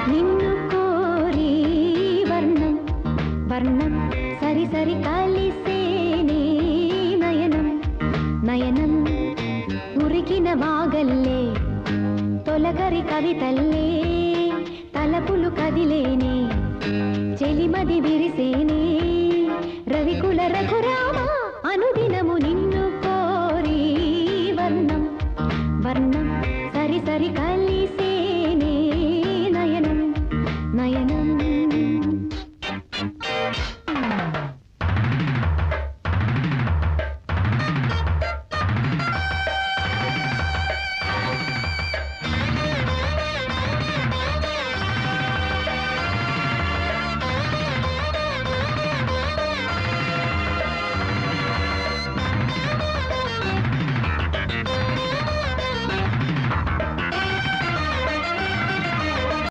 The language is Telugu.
నిన్ను కోరి వర్ణం వర్ణం సరి సరి కలిసేనే నయనం నయనం ఉరికిన వాగల్లే తొలకరి కవితల్లే తలపులు కదిలేనే చెలిమది విరిసేనే రవికుల రఘురామ అనుదినము నిన్ను